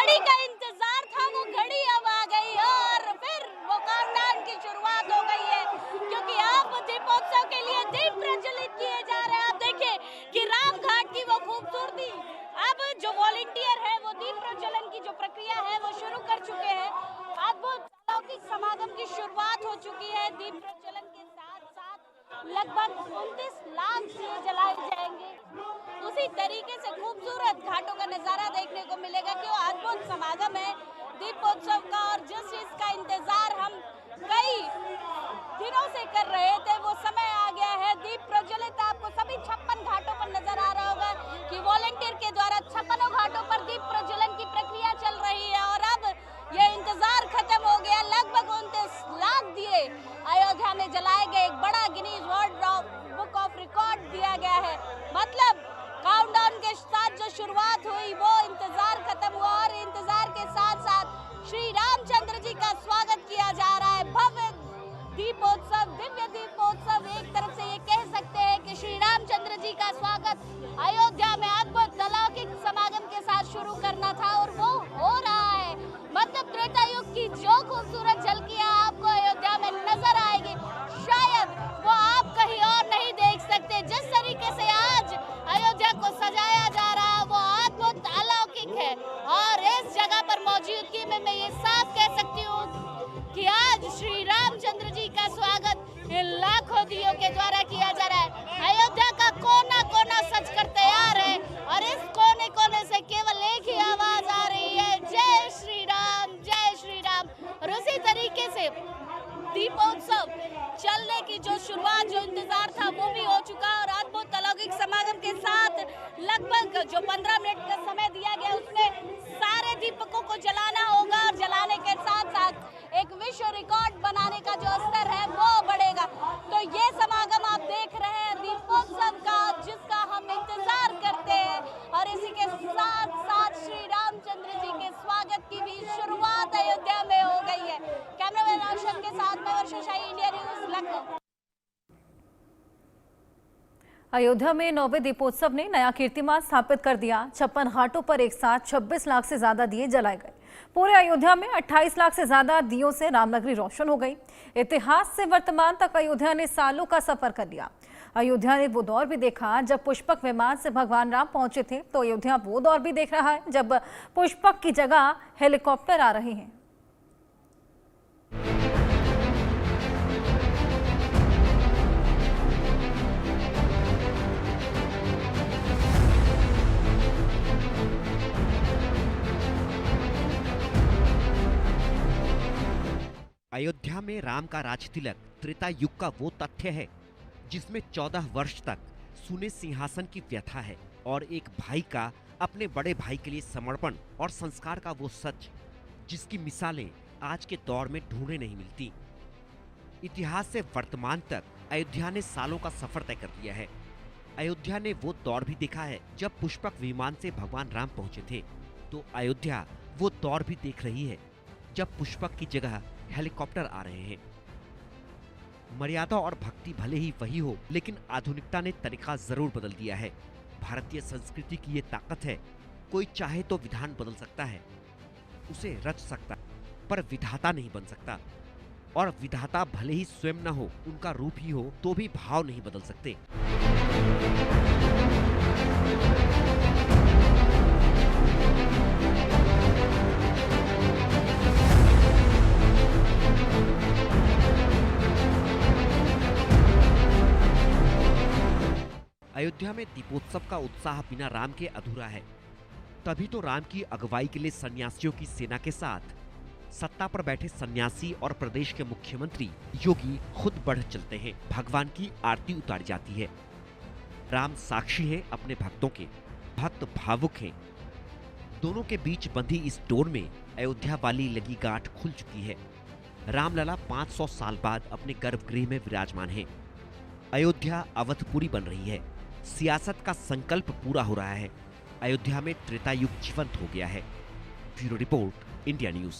घड़ी का इंतजार था, वो घड़ी अब आ गई और फिर वो काउंटडाउन की शुरुआत हो गई है, क्योंकि अब दीपोत्सव के लिए दीप प्रज्वलित किए जा रहे हैं। आप देखिए कि राम घाट की वो खूबसूरती, अब जो वॉलंटियर है वो दीप प्रज्वलन की जो प्रक्रिया है वो शुरू कर चुके हैं। अब वो अलौकिक समागम की शुरुआत हो चुकी है। दीप प्रज्वलन के साथ साथ लगभग 29 लाख दिए जलाए जाएंगे। उसी तरीके से खूबसूरत घाटों का नजारा देखने को मिलेगा कि वो अद्भुत समागम है दीपोत्सव का, और जिस चीज का इंतजार हम कई दिनों से कर रहे थे वो समय आ गया है। दीप प्रज्वलित आपको सभी 56 घाटों पर नजर आ रहा होगा कि वॉलंटियर के द्वारा 56 घाटों पर दीप प्रज्वलन की प्रक्रिया चल रही है और अब यह इंतजार खत्म हो गया। लगभग 29 लाख दिए अयोध्या में जलाए गए। एक बड़ा Guinness world book of record दिया गया है। मतलब काउंटडाउन के साथ जो शुरुआत हुई वो इंतजार खत्म हुआ और इंतजार के साथ साथ श्री रामचंद्र जी का स्वागत किया जा रहा है। भव्य दीपोत्सव, दिव्य दीपोत्सव, एक तरफ से ये कह सकते हैं कि श्री रामचंद्र जी का स्वागत अयोध्या में अद्भुत अलौकिक समागम के साथ शुरू करना था और वो हो रहा है। मतलब त्रेता युग की जो खूबसूरत झलकियां आपको अयोध्या में नजर आएगी, शायद वो आप कहीं और नहीं देख सकते। जिस तरीके से आज अयोध्या को सजाया जा रहा है वो अद्भुत अलौकिक है और इस जगह पर मौजूदगी में मैं ये साफ कह सकती हूँ कि आज श्री रामचंद्र जी का स्वागत इन लाखों दियों के द्वारा किया जा रहा है। अयोध्या का कोना कोना सज कर तैयार है और इस कोने कोने से केवल एक ही आवाज आ रही है, जय श्री राम, जय श्री राम। और उसी तरीके से दीपोत्सव चलने की जो शुरुआत, जो इंतजार था वो भी हो चुका और अद्भुत अलौकिक समागम के साथ लगभग जो 15 मिनट का समय दिया गया उसमें सारे दीपकों को जलाना होगा और जलाने के साथ साथ एक विश्व रिकॉर्ड बनाने का जो स्तर है वो बढ़ेगा। तो ये समागम आप देख रहे हैं दीपोत्सव का, जिसका हम इंतजार करते हैं और इसी के साथ साथ श्री रामचंद्र जी के स्वागत की भी शुरुआत अयोध्या में हो गई है। कैमरामैन रोशन के साथ मैं वर्षा शाही, इंडिया न्यूज, लखनऊ। अयोध्या में 9वें दीपोत्सव ने नया कीर्तिमान स्थापित कर दिया। 56 घाटों पर एक साथ 26 लाख से ज्यादा दिए जलाए गए। पूरे अयोध्या में 28 लाख से ज्यादा दियों से रामनगरी रोशन हो गई। इतिहास से वर्तमान तक अयोध्या ने सालों का सफर कर लिया। अयोध्या ने वो दौर भी देखा जब पुष्पक विमान से भगवान राम पहुंचे थे, तो अयोध्या वो दौर भी देख रहा है जब पुष्पक की जगह हेलीकॉप्टर आ रहे हैं। अयोध्या में राम का राजतिलक त्रेता युग का वो तथ्य है जिसमें 14 वर्ष तक सुने सिंहासन की व्यथा है और एक भाई का अपने बड़े भाई के लिए समर्पण और संस्कार का वो सच जिसकी मिसालें आज के दौर में ढूंढने नहीं मिलती। इतिहास से वर्तमान तक अयोध्या ने सालों का सफर तय कर लिया है। अयोध्या ने वो दौर भी देखा है जब पुष्पक विमान से भगवान राम पहुंचे थे, तो अयोध्या वो दौर भी देख रही है जब पुष्पक की जगह हेलीकॉप्टर आ रहे हैं। मर्यादा और भक्ति भले ही वही हो, लेकिन आधुनिकता ने तरीका जरूर बदल दिया है। भारतीय संस्कृति की ये ताकत है, कोई चाहे तो विधान बदल सकता है, उसे रच सकता, पर विधाता नहीं बन सकता। और विधाता भले ही स्वयं न हो, उनका रूप ही हो, तो भी भाव नहीं बदल सकते। अयोध्या में दीपोत्सव का उत्साह बिना राम के अधूरा है। तभी तो राम की अगुवाई के लिए सन्यासियों की सेना के साथ सत्ता पर बैठे सन्यासी और प्रदेश के मुख्यमंत्री योगी खुद बढ़ चलते हैं। भगवान की आरती उतारी जाती है। राम साक्षी हैं अपने भक्तों के, भक्त भावुक हैं। दोनों के बीच बंधी इस डोर में अयोध्या वाली लगी गांठ खुल चुकी है। रामलला 500 साल बाद अपने गर्भगृह में विराजमान है। अयोध्या अवधपुरी बन रही है। सियासत का संकल्प पूरा हो रहा है। अयोध्या में त्रेता युग जीवंत हो गया है। Bureau report, India news.